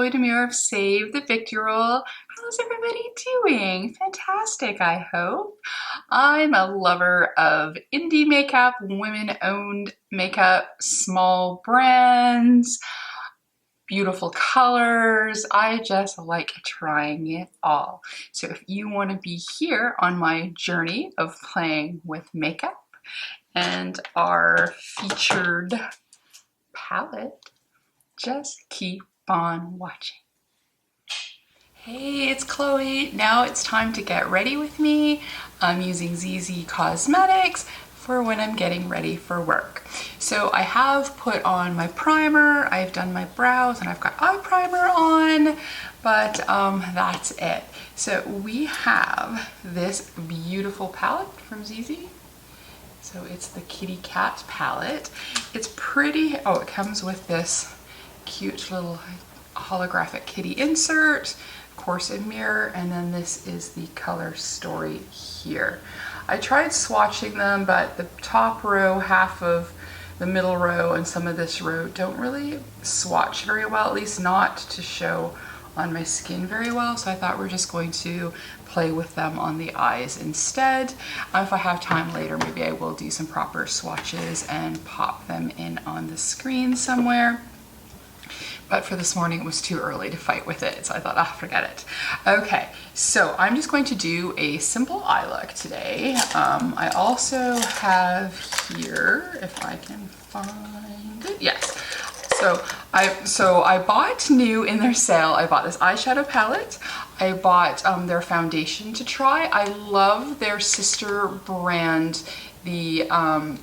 Chloe Demure of Save the Victual. How's everybody doing? Fantastic, I hope. I'm a lover of indie makeup, women-owned makeup, small brands, beautiful colors. I just like trying it all. So if you want to be here on my journey of playing with makeup and our featured palette, just keep on watching. Hey, it's Chloe. Now it's time to get ready with me. I'm using ZeeSea Cosmetics for when I'm getting ready for work. So I have put on my primer, I've done my brows, and I've got eye primer on, but that's it. So we have this beautiful palette from ZeeSea. So it's the Kitty Cat palette. It's pretty, oh, it comes with this cute little holographic kitty insert, of course a mirror, and then this is the color story here. I tried swatching them, but the top row, half of the middle row, and some of this row don't really swatch very well, at least not to show on my skin very well. So I thought we're just going to play with them on the eyes instead. If I have time later, maybe I will do some proper swatches and pop them in on the screen somewhere. But for this morning, it was too early to fight with it, so I thought, ah, forget it. Okay, so I'm just going to do a simple eye look today. I also have here, if I can find it, yes. So I bought new in their sale. I bought this eyeshadow palette. I bought their foundation to try. I love their sister brand, the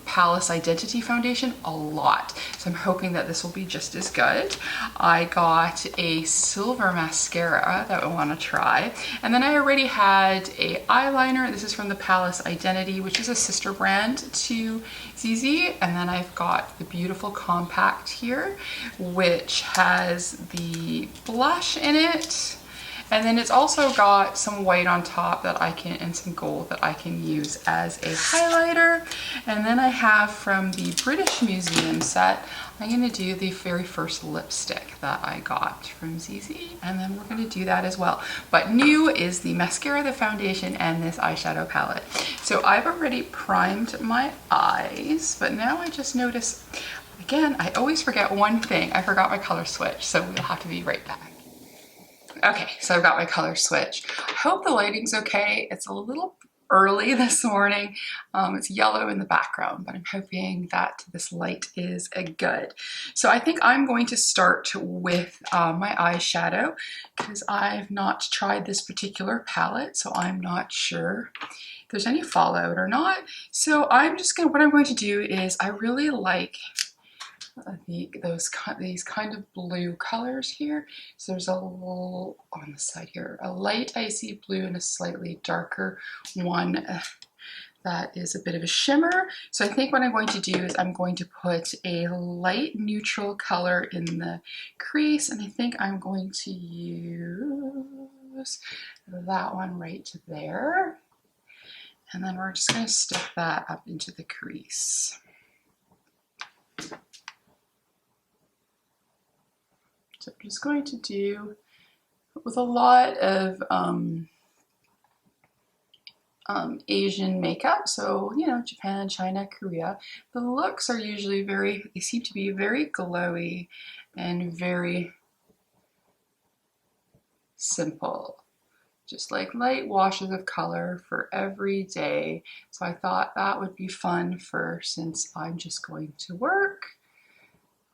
Palace Identity foundation, a lot. So I'm hoping that this will be just as good. I got a silver mascara that I want to try. And then I already had a eyeliner. This is from the Palace Identity, which is a sister brand to ZeeSea. And then I've got the beautiful compact here, which has the blush in it. And then it's also got some white on top that I can, and some gold that I can use as a highlighter. And then I have from the British Museum set, I'm gonna do the very first lipstick that I got from ZeeSea. And then we're gonna do that as well. But new is the mascara, the foundation, and this eyeshadow palette. So I've already primed my eyes, but now I just notice, again, I always forget one thing. I forgot my color switch, so we'll have to be right back. Okay, so I've got my color switch. I hope the lighting's okay. It's a little early this morning. It's yellow in the background, but I'm hoping that this light is good. So I think I'm going to start with my eyeshadow because I've not tried this particular palette, so I'm not sure if there's any fallout or not. So I'm just gonna, what I'm going to do is, I really like these kind of blue colors here. So there's a little on the side here, a light icy blue and a slightly darker one that is a bit of a shimmer. So I think what I'm going to do is I'm going to put a light neutral color in the crease, and I think I'm going to use that one right there. And then we're just going to stick that up into the crease. So I'm just going to do, with a lot of Asian makeup, so, you know, Japan, China, Korea, the looks are usually they seem to be very glowy and very simple. Just like light washes of color for every day. So I thought that would be fun since I'm just going to work.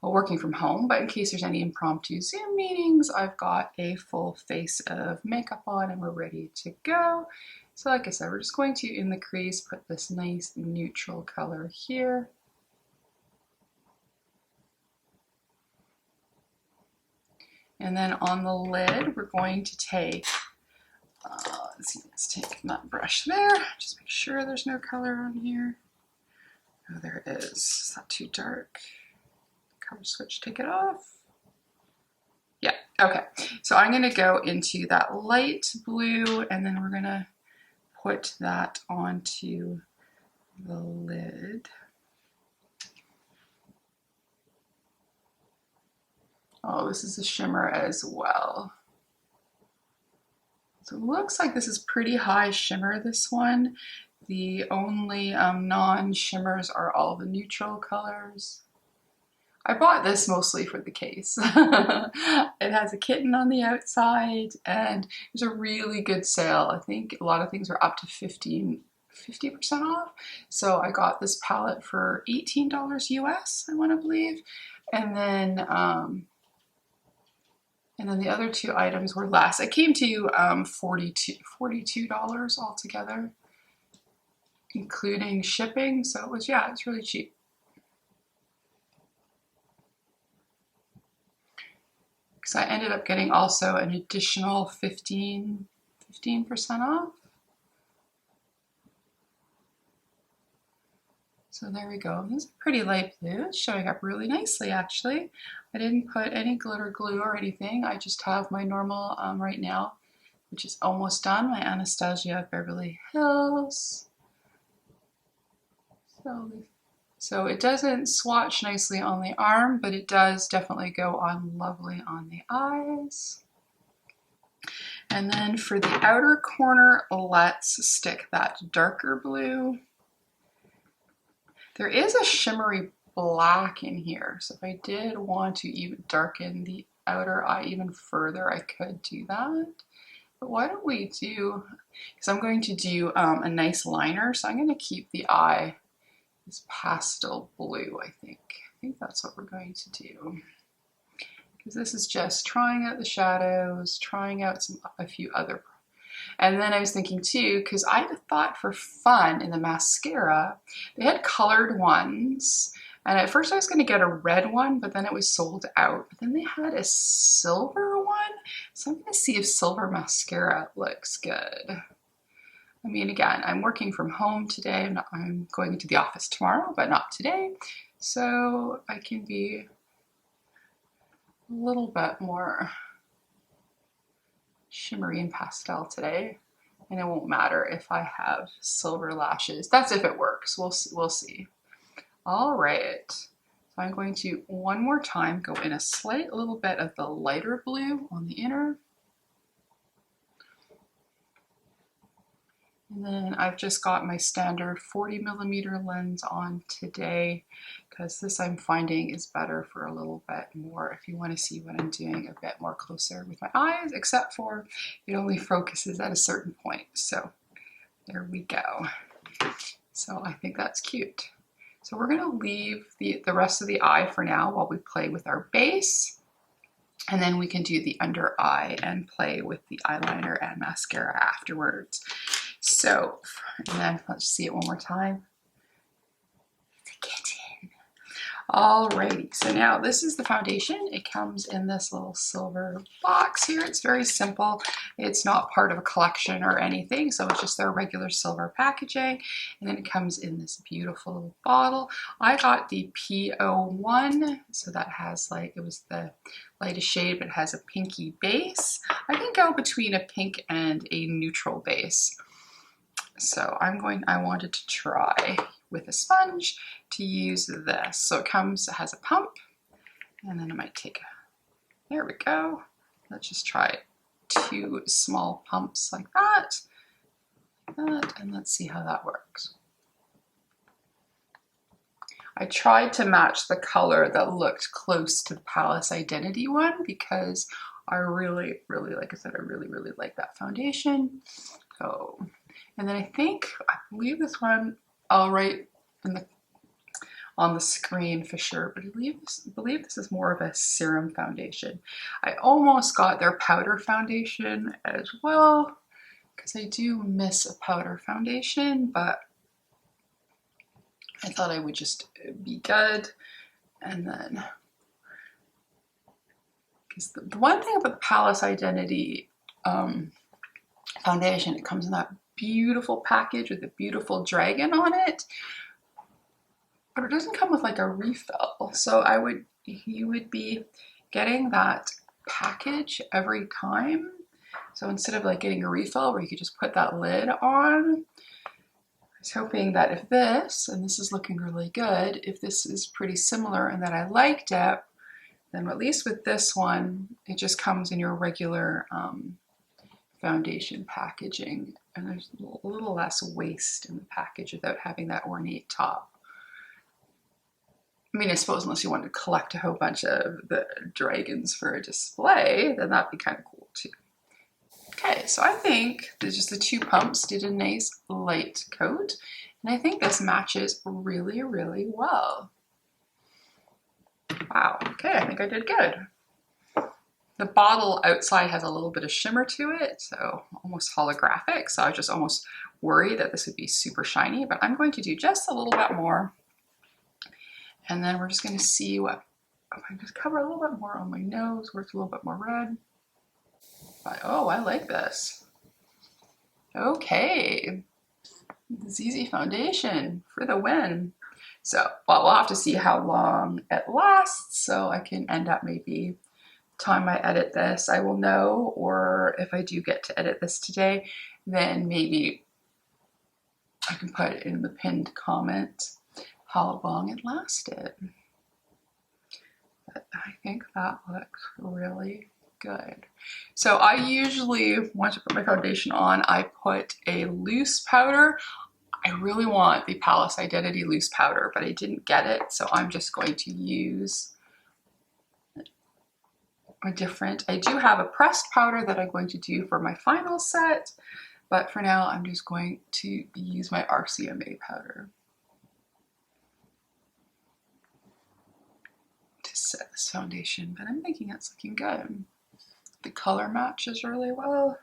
Well, working from home, but in case there's any impromptu Zoom meetings, I've got a full face of makeup on and we're ready to go. So like I said, we're just going to, in the crease, put this nice neutral color here. And then on the lid, we're going to take, let's take that brush there. Just make sure there's no color on here. Oh, there it is. Is that too dark? Color switch, take it off. Yeah, okay. So I'm gonna go into that light blue and then we're gonna put that onto the lid. Oh, this is a shimmer as well. So it looks like this is pretty high shimmer, this one. The only non-shimmers are all the neutral colors. I bought this mostly for the case. It has a kitten on the outside and it was a really good sale. I think a lot of things are up to 50% off. So I got this palette for $18 US, I want to believe. And then the other two items were less. It came to $42 altogether, including shipping. So it was, yeah, it's really cheap. Because I ended up getting also an additional 15% off. So there we go. This is a pretty light blue. It's showing up really nicely, actually. I didn't put any glitter glue or anything. I just have my normal right now, which is almost done, my Anastasia Beverly Hills. So it doesn't swatch nicely on the arm, but it does definitely go on lovely on the eyes. And then for the outer corner, let's stick that darker blue. There is a shimmery black in here, so if I did want to even darken the outer eye even further, I could do that. But why don't we do, because I'm going to do a nice liner, so I'm going to keep the eye this pastel blue, I think. I think that's what we're going to do. Because this is just trying out the shadows, trying out a few other. And then I was thinking too, because I thought for fun in the mascara, they had colored ones. And at first I was going to get a red one, but then it was sold out. But then they had a silver one. So I'm going to see if silver mascara looks good. I mean, again, I'm working from home today. I'm going into the office tomorrow, but not today. So I can be a little bit more shimmery and pastel today. And it won't matter if I have silver lashes. That's if it works. We'll see. All right. So I'm going to, one more time, go in a slight little bit of the lighter blue on the inner. And then I've just got my standard 40mm lens on today because this I'm finding is better for a little bit more if you want to see what I'm doing a bit more closer with my eyes, except for it only focuses at a certain point. So there we go. So I think that's cute. So we're going to leave the rest of the eye for now while we play with our base. And then we can do the under eye and play with the eyeliner and mascara afterwards. So, and then let's see it one more time. It's a kitten. Alrighty, so now this is the foundation. It comes in this little silver box here. It's very simple. It's not part of a collection or anything, so it's just their regular silver packaging. And then it comes in this beautiful bottle. I got the P01, so that has like, it was the lightest shade, but it has a pinky base. I can go between a pink and a neutral base. So I wanted to try with a sponge to use this. So it has a pump, and then I might take there we go. Let's just try 2 small pumps like that, and let's see how that works. I tried to match the color that looked close to the Palace Identity one because I really, like I said, I really like that foundation. So, and then I believe this one, I'll write on the screen for sure, but I believe this is more of a serum foundation. I almost got their powder foundation as well, because I do miss a powder foundation, but I thought I would just be good. And then, because the one thing about the Palace Identity foundation, it comes in that beautiful package with a beautiful dragon on it, but it doesn't come with like a refill. So you would be getting that package every time. So instead of like getting a refill where you could just put that lid on, I was hoping that if this, and this is looking really good, if this is pretty similar and that I liked it, then at least with this one, it just comes in your regular foundation packaging, and there's a little less waste in the package without having that ornate top. I mean, I suppose unless you wanted to collect a whole bunch of the dragons for a display, then that'd be kind of cool too. Okay, so I think just the two pumps did a nice light coat, and I think this matches really, really well. Wow, okay, I think I did good. The bottle outside has a little bit of shimmer to it, so almost holographic, so I just almost worried that this would be super shiny, but I'm going to do just a little bit more. And then we're just going to see what, if I just cover a little bit more on my nose where it's a little bit more red. But, oh, I like this. Okay, the ZeeSea foundation for the win. So, well, we'll have to see how long it lasts, so I can end up maybe time I edit this, I will know, or if I do get to edit this today, then maybe I can put it in the pinned comment how long it lasted. But I think that looks really good. So I usually, once I put my foundation on, I put a loose powder. I really want the Palace Identity loose powder, but I didn't get it, so I'm just going to use a different, I do have a pressed powder that I'm going to do for my final set, but for now I'm just going to use my RCMA powder to set this foundation, but I'm thinking it's looking good. The color matches really well.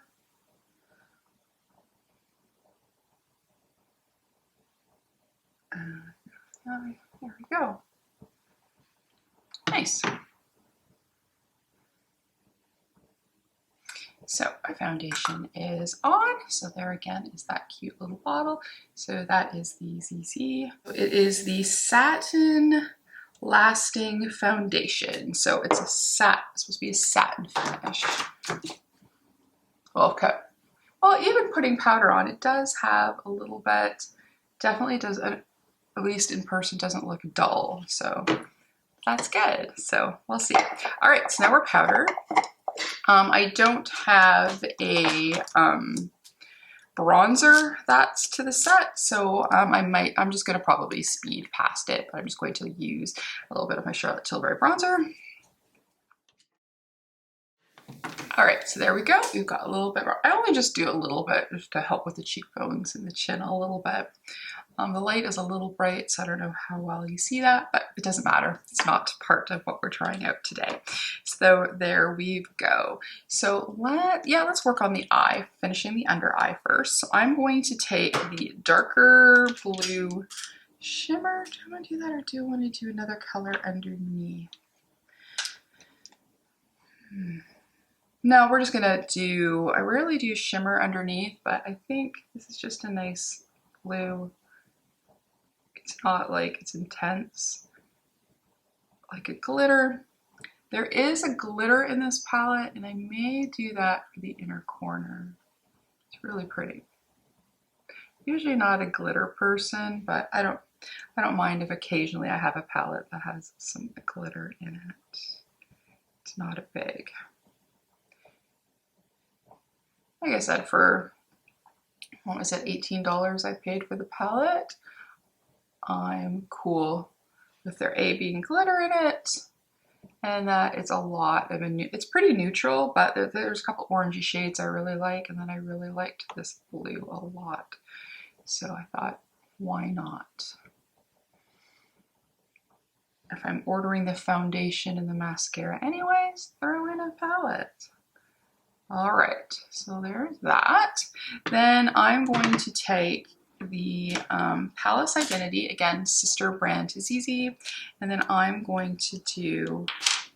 There we go. Nice. So our foundation is on. So there again is that cute little bottle. So that is the ZeeSea. It is the satin lasting foundation. So it's a satin, it's supposed to be a satin finish. Well, okay. Well, even putting powder on, it does have a little bit, definitely does, at least in person, doesn't look dull. So that's good. So we'll see. All right, so now we're powdered. I don't have a bronzer that's to the set, so I'm just gonna probably speed past it, but I'm just going to use a little bit of my Charlotte Tilbury Bronzer. All right, so there we go. We've got a little bit more. I only just do a little bit just to help with the cheekbones and the chin a little bit. The light is a little bright, so I don't know how well you see that, but it doesn't matter. It's not part of what we're trying out today. So there we go. So let's work on the eye, finishing the under eye first. So I'm going to take the darker blue shimmer. Do I want to do that, or do I want to do another color underneath? No, we're just gonna do, I rarely do shimmer underneath, but I think this is just a nice blue. It's not like it's intense, like a glitter. There is a glitter in this palette, and I may do that for the inner corner. It's really pretty. Usually not a glitter person, but I don't mind if occasionally I have a palette that has some glitter in it. It's not a big. Like I said, for, what was it, $18 I paid for the palette. I'm cool with there being glitter in it, and that it's a lot of it's pretty neutral, but there's a couple orangey shades I really like, and then I really liked this blue a lot. So I thought, why not? If I'm ordering the foundation and the mascara anyways, throw in a palette. All right, so there's that. Then I'm going to take the Palace Identity, again, sister brand to ZeeSea, and then I'm going to do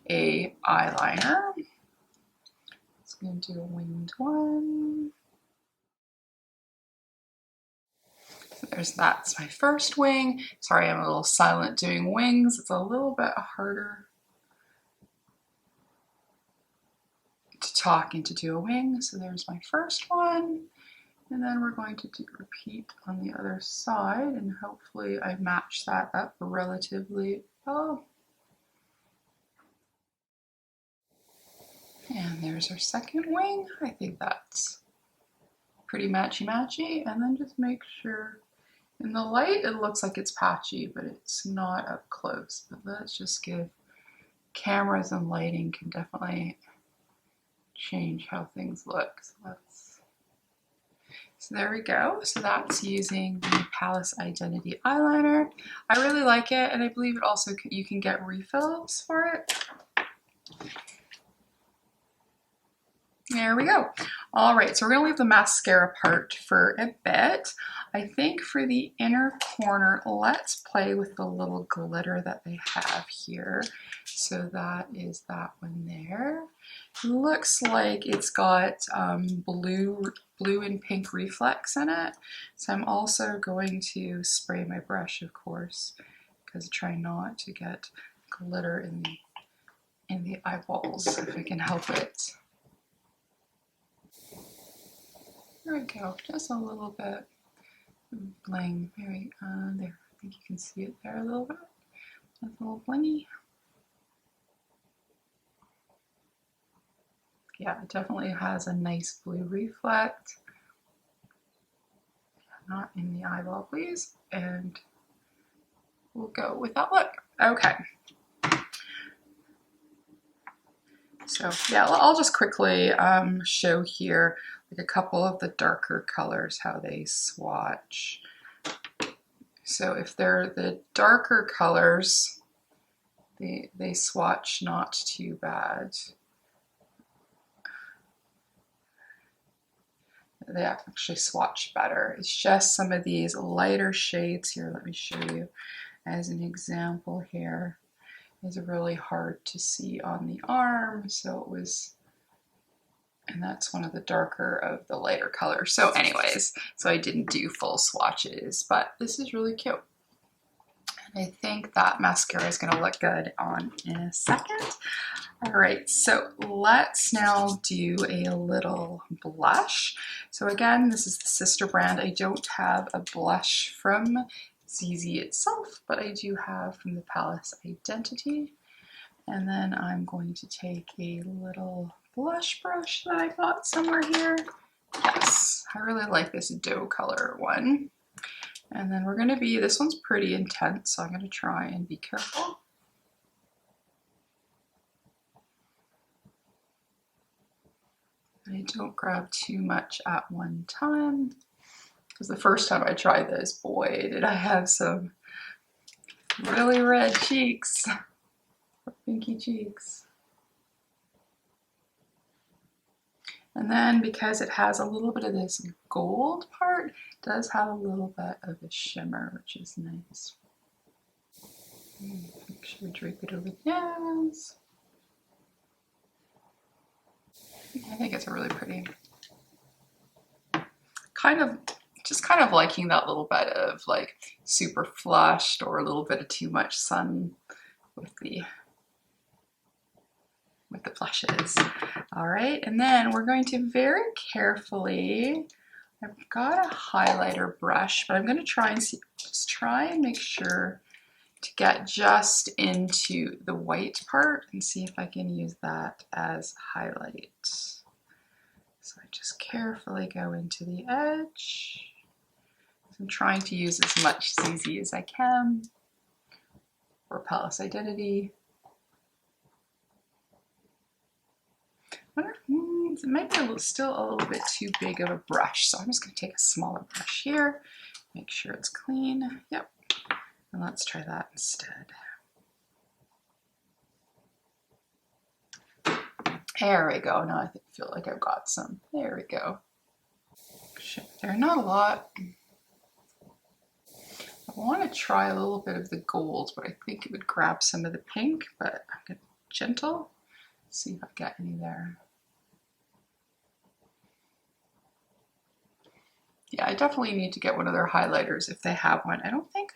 a eyeliner. So I'm going to do a winged one. So there's that's my first wing. Sorry, I'm a little silent doing wings. It's a little bit harder to talk and to do a wing. So there's my first one. And then we're going to repeat on the other side, and hopefully I match that up relatively well. And there's our second wing. I think that's pretty matchy-matchy. And then just make sure, in the light it looks like it's patchy, but it's not up close. But let's just give, cameras and lighting can definitely change how things look. So there we go. So that's using the Palace Identity eyeliner. I really like it, and I believe it also you can get refills for it. There we go. All right, so we're gonna leave the mascara part for a bit. I think for the inner corner, let's play with the little glitter that they have here. So that is that one there. It looks like it's got blue and pink reflex in it. So I'm also going to spray my brush, of course, because I try not to get glitter in the eyeballs if I can help it. There we go, just a little bit bling. There, I think you can see it there a little bit. That's a little blingy. Yeah, it definitely has a nice blue reflect. Not in the eyeball, please. And we'll go with that look. Okay. So yeah, I'll just quickly show here like a couple of the darker colors, how they swatch. So if they're the darker colors, they swatch not too bad. They actually swatch better. It's just some of these lighter shades here. Let me show you as an example here. Is really hard to see on the arm, so it was, and that's one of the darker of the lighter colors. So anyways, so I didn't do full swatches, but this is really cute. And I think that mascara is gonna look good on in a second. All right, so let's now do a little blush. So again, this is the sister brand. I don't have a blush from ZeeSea itself, but I do have from the Palace Identity. And then I'm going to take a little blush brush that I got somewhere here. Yes, I really like this dough color one. And then we're gonna be, this one's pretty intense, so I'm gonna try and be careful. I don't grab too much at one time, because the first time I tried this, boy, did I have some really red cheeks, pinky cheeks. And then because it has a little bit of this gold part, it does have a little bit of a shimmer, which is nice. Make sure we drape it over the nose. I think it's really pretty. Just kind of liking that little bit of like super flushed or a little bit of too much sun with the blushes. All right, and then we're going to very carefully, I've got a highlighter brush, but I'm going to try and see, just try and make sure to get just into the white part and see if I can use that as highlight. So I just carefully go into the edge. I'm trying to use as much ZeeSea as I can for Palace Identity. I wonder, it might be still a little bit too big of a brush, so I'm just going to take a smaller brush here, make sure it's clean. Yep. And let's try that instead. There we go. Now I feel like I've got some. There we go. There, not a lot. I want to try a little bit of the gold, but I think it would grab some of the pink, but I'm going to gentle. See if I get any there. Yeah, I definitely need to get one of their highlighters if they have one. I don't think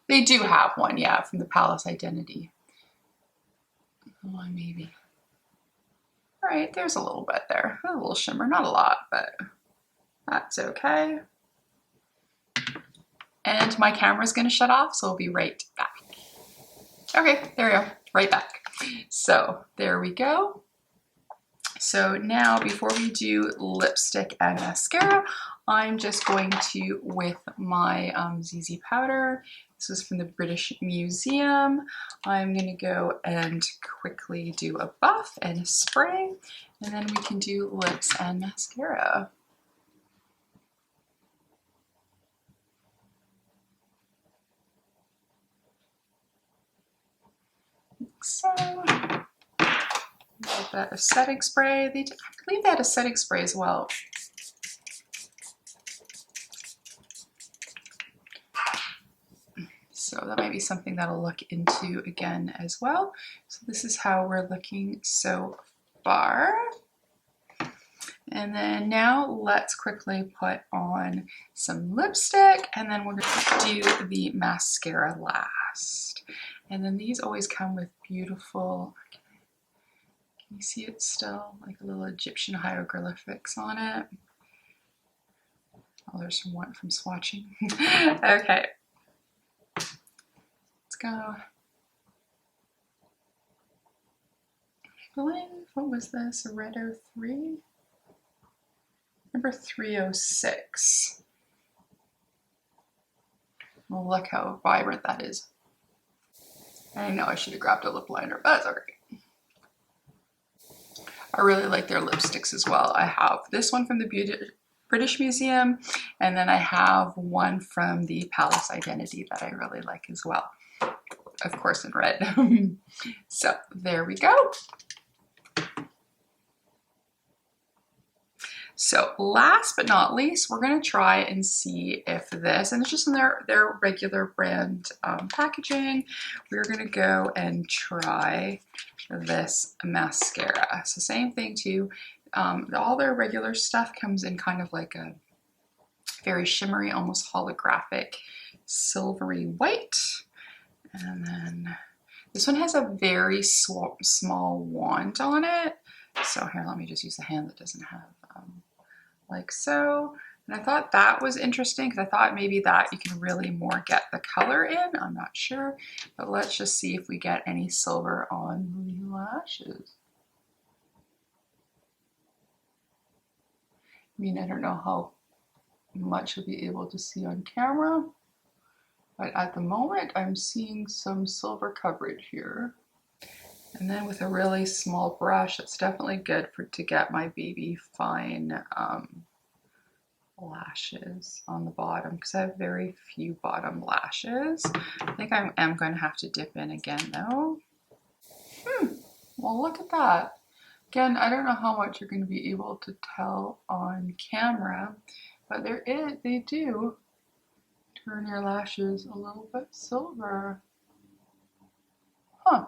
they do have one, yeah, from the Palace Identity. Oh, maybe. All right, there's a little bit there, a little shimmer, not a lot, but that's okay. And my camera's gonna shut off, so I'll be right back. Okay, there we go, right back. So there we go. So now before we do lipstick and mascara, I'm just going to, with my ZeeSea powder, this is from the British Museum, I'm going to go and quickly do a buff and a spray, and then we can do lips and mascara. So, a little bit of setting spray. I believe they had a setting spray as well. So that might be something that I'll look into again as well. So this is how we're looking so far. And then now let's quickly put on some lipstick, and then we're going to do the mascara last. And then these always come with beautiful, can you see it still? Like a little Egyptian hieroglyphics on it. Oh, there's one from swatching. Okay. Let's go. I believe, what was this? A red 03? Number 306. Well, look how vibrant that is. I know I should have grabbed a lip liner, but that's okay. I really like their lipsticks as well. I have this one from the British Museum, and then I have one from the Palace Identity that I really like as well. Of course in red. So there we go. So last but not least, we're going to try and see if this, and it's just in their regular brand packaging, we're going to go and try this mascara. So same thing too. All their regular stuff comes in kind of like a very shimmery, almost holographic, silvery white. And then this one has a very small wand on it. So here, let me just use the hand that doesn't have, like so. And I thought that was interesting because I thought maybe that you can really more get the color in. I'm not sure, but let's just see if we get any silver on the lashes. I mean, I don't know how much you'll be able to see on camera, but at the moment I'm seeing some silver coverage here. And then with a really small brush, it's definitely good to get my baby fine lashes on the bottom, because I have very few bottom lashes. I think I am going to have to dip in again though. Well, look at that. Again, I don't know how much you're going to be able to tell on camera, but they do turn your lashes a little bit silver. Huh.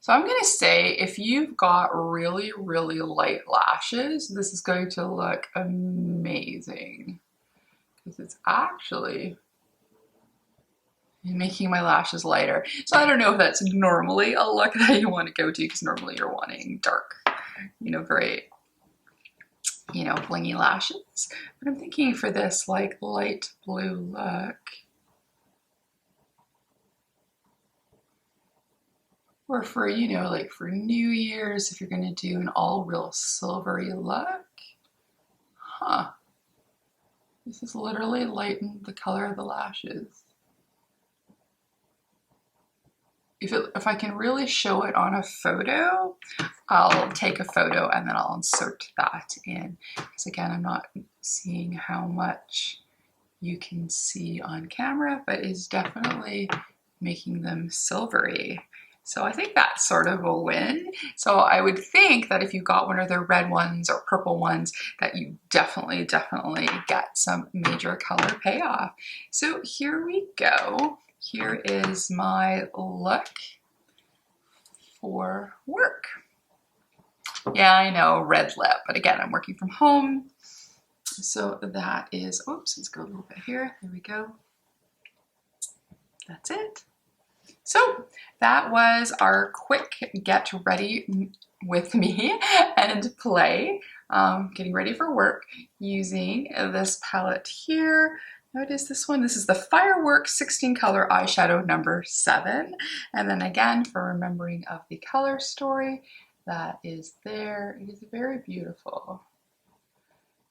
So I'm going to say if you've got really, really light lashes, this is going to look amazing, because it's actually making my lashes lighter. So I don't know if that's normally a look that you want to go to, because normally you're wanting dark, very, blingy lashes. But I'm thinking for this like light blue look, or for, like for New Year's, if you're going to do an all real silvery look, this has literally lightened the color of the lashes. If I can really show it on a photo, I'll take a photo and then I'll insert that in. Because again, I'm not seeing how much you can see on camera, but it's definitely making them silvery. So I think that's sort of a win. So I would think that if you got one of their red ones or purple ones, that you definitely get some major color payoff. So here we go. Here is my look for work. Yeah, I know, red lip, but again, I'm working from home. So that is, oops, let's go a little bit here. There we go. That's it. So that was our quick get ready with me and play, getting ready for work using this palette here. What is this one? This is the Fireworks 16 color eyeshadow number 7. And then again, for remembering of the color story, that is there. It is very beautiful.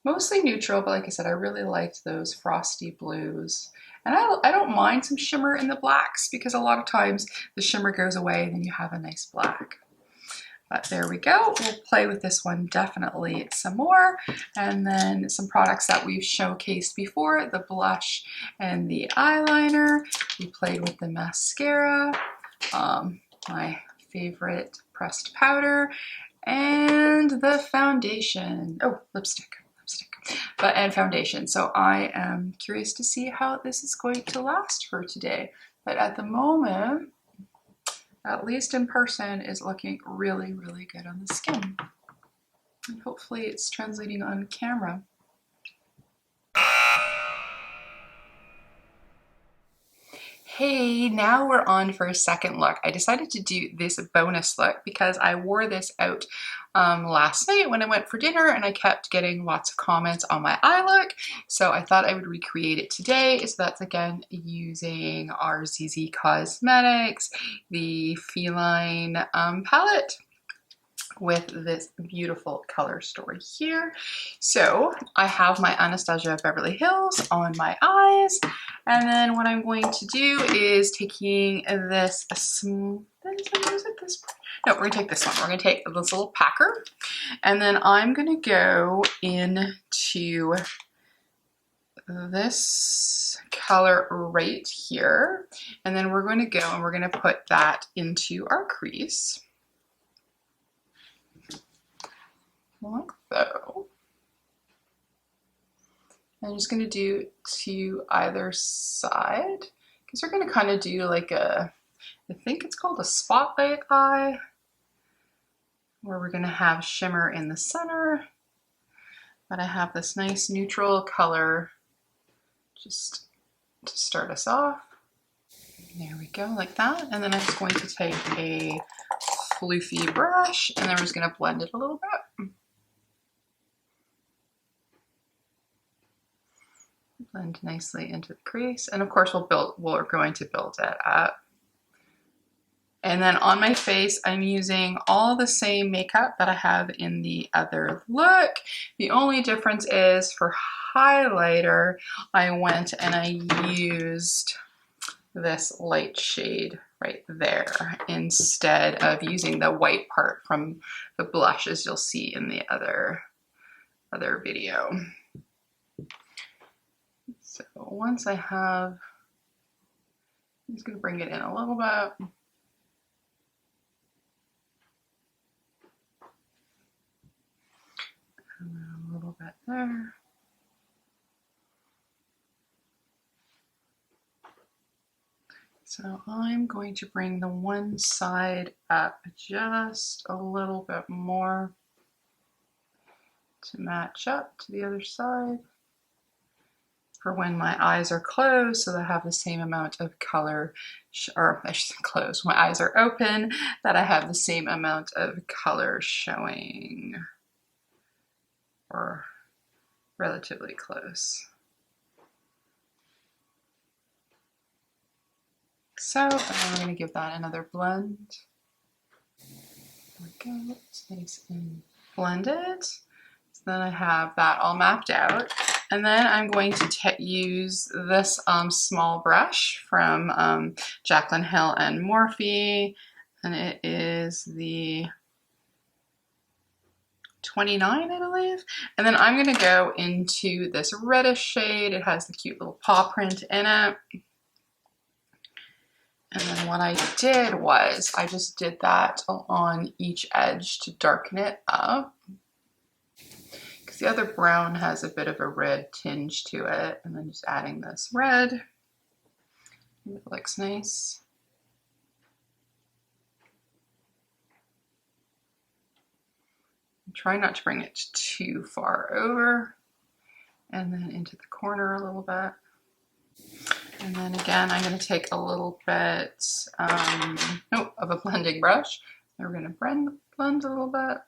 Mostly neutral, but like I said, I really liked those frosty blues. And I don't mind some shimmer in the blacks because a lot of times the shimmer goes away and then you have a nice black. But there we go. We'll play with this one definitely some more. And then some products that we've showcased before, the blush and the eyeliner. We played with the mascara, my favorite pressed powder, and the foundation. Oh, lipstick. And foundation. So I am curious to see how this is going to last for today. But at the moment, at least in person, is looking really, really good on the skin. And hopefully it's translating on camera. Hey, now we're on for a second look. I decided to do this bonus look because I wore this out last night when I went for dinner and I kept getting lots of comments on my eye look. So I thought I would recreate it today. So that's again using our ZeeSea Cosmetics, the Feline palette, with this beautiful color story here. So I have my Anastasia Beverly Hills on my eyes, and then what I'm going to do is taking this, no, we're gonna take this one. We're gonna take this little packer, and then I'm gonna go into this color right here, and then we're going to go and we're going to put that into our crease. Like so. I'm just going to do to either side because we're going to kind of do like a, I think it's called a spotlight eye, where we're going to have shimmer in the center, but I have this nice neutral color just to start us off. There we go, like that. And then I'm just going to take a floofy brush and then we're just going to blend it a little bit. Blend nicely into the crease, and of course we're going to build it up. And then on my face, I'm using all the same makeup that I have in the other look. The only difference is for highlighter, I went and I used this light shade right there instead of using the white part from the blush, as you'll see in the other video. So once I have, I'm just going to bring it in a little bit. And then a little bit there. So I'm going to bring the one side up just a little bit more to match up to the other side for when my eyes are closed, so that I have the same amount of color, or I should say closed, when my eyes are open, that I have the same amount of color showing, or relatively close. So I'm going to give that another blend. There we go, it's nice and blended. So then I have that all mapped out. And then I'm going to use this small brush from Jaclyn Hill and Morphe, and it is the 29, I believe. And then I'm going to go into this reddish shade. It has the cute little paw print in it. And then what I did was I just did that on each edge to darken it up. Because the other brown has a bit of a red tinge to it. And then just adding this red. It looks nice. Try not to bring it too far over. And then into the corner a little bit. And then again, I'm going to take a little bit of a blending brush. And we're going to blend a little bit.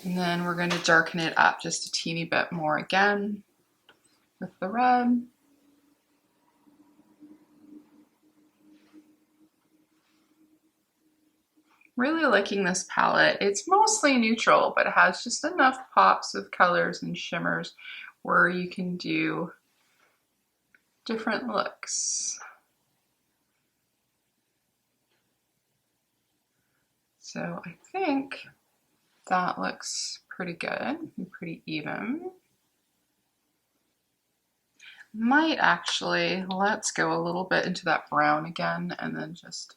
And then we're going to darken it up just a teeny bit more again with the red. Really liking this palette. It's mostly neutral, but it has just enough pops of colors and shimmers where you can do different looks. So I think that looks pretty good and pretty even. Might actually, let's go a little bit into that brown again and then just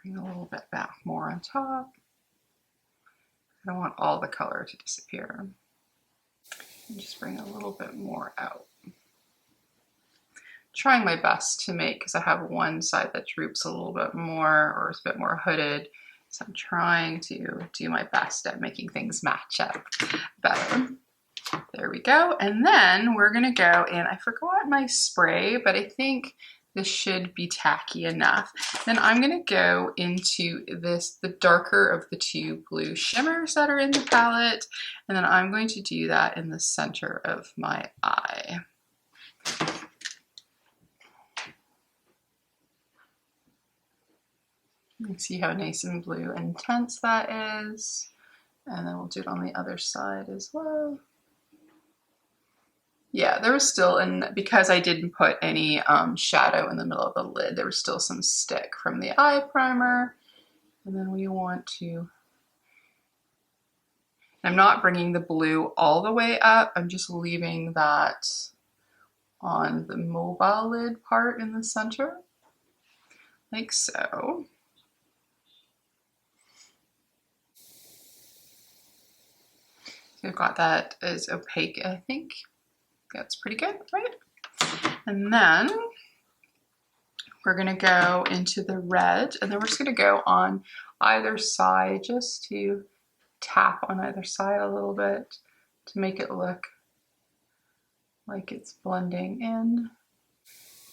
bring a little bit back more on top. I don't want all the color to disappear. And just bring a little bit more out. Trying my best to make, because I have one side that droops a little bit more or is a bit more hooded. So I'm trying to do my best at making things match up better. There we go. And then we're gonna go in, I forgot my spray, but I think this should be tacky enough. Then I'm gonna go into this, the darker of the two blue shimmers that are in the palette. And then I'm going to do that in the center of my eye. You can see how nice and blue and intense that is. And then we'll do it on the other side as well. Yeah, there was still, and because I didn't put any shadow in the middle of the lid, there was still some stick from the eye primer. And then we want to, I'm not bringing the blue all the way up, I'm just leaving that on the mobile lid part in the center, like so. So we've got that as opaque, I think. That's pretty good, right? And then we're gonna go into the red, and then we're just gonna go on either side just to tap on either side a little bit to make it look like it's blending in,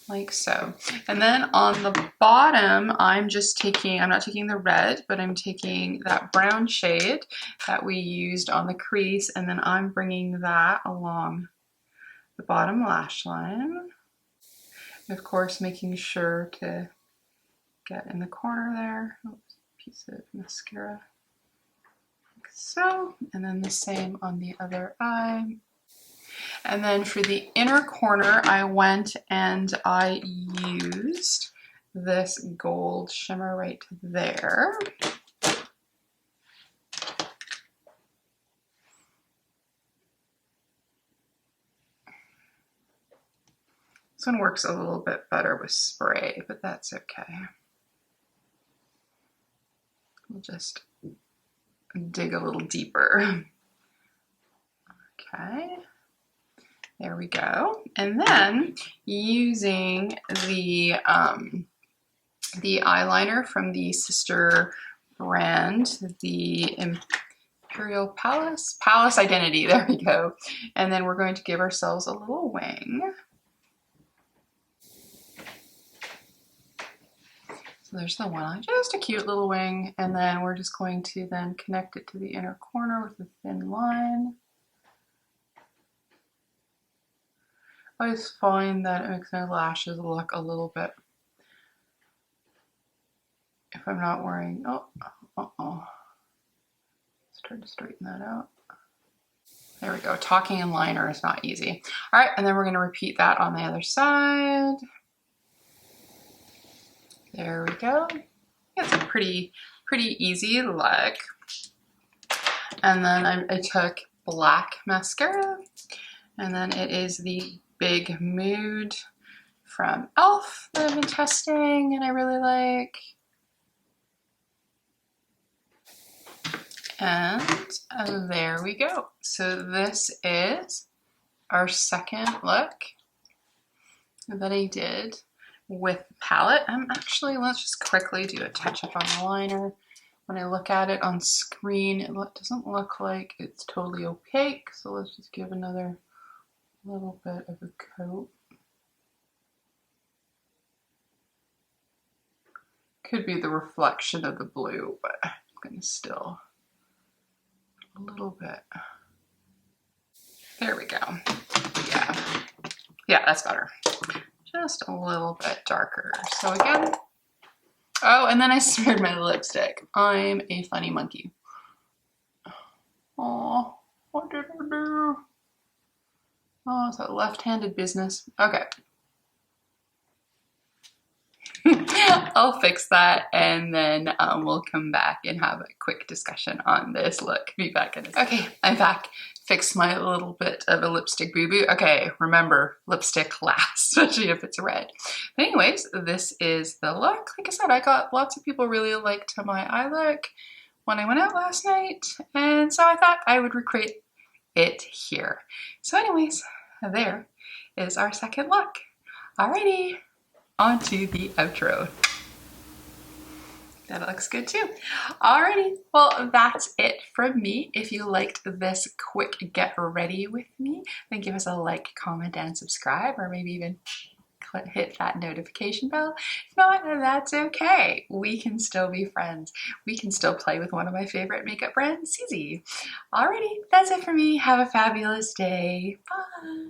like so. And then on the bottom, I'm just taking, I'm not taking the red, but I'm taking that brown shade that we used on the crease, and then I'm bringing that along the bottom lash line. Of course, making sure to get in the corner there. Oops, piece of mascara, like so. And then the same on the other eye. And then for the inner corner, I went and I used this gold shimmer right there. This one works a little bit better with spray, but that's okay. We'll just dig a little deeper. Okay, there we go. And then using the eyeliner from the sister brand, the Imperial Palace Identity, there we go. And then we're going to give ourselves a little wing. So there's the one, just a cute little wing, and then we're just going to then connect it to the inner corner with a thin line. I always find that it makes my lashes look a little bit, if I'm not wearing, let's try to straighten that out. There we go, talking in liner is not easy. All right, and then we're gonna repeat that on the other side. There we go. It's a pretty easy look. And then I took black mascara, and then it is the Big Mood from e.l.f. that I've been testing and I really like. And there we go. So this is our second look that I did with palette. Actually, let's just quickly do a touch up on the liner. When I look at it on screen, it doesn't look like it's totally opaque. So let's just give another little bit of a coat. Could be the reflection of the blue, but I'm gonna still a little bit. There we go. Yeah, that's better. Just a little bit darker. So again, Oh, and then I smeared my lipstick. I'm a funny monkey. Oh, what did I do? Oh, it's a left-handed business. Okay. I'll fix that and then we'll come back and have a quick discussion on this look. Be back in a second. Okay, I'm back. Fixed my little bit of a lipstick boo-boo. Okay, remember, lipstick lasts, especially if it's red. But anyways, this is the look. Like I said, I got lots of people really liked my eye look when I went out last night, and so I thought I would recreate it here. So anyways, there is our second look. Alrighty, on to the outro. That looks good too. Alrighty, well that's it from me. If you liked this quick get ready with me, then give us a like, comment, and subscribe, or maybe even hit that notification bell. If not, that's okay. We can still be friends. We can still play with one of my favorite makeup brands, ZeeSea. Alrighty, that's it for me. Have a fabulous day. Bye.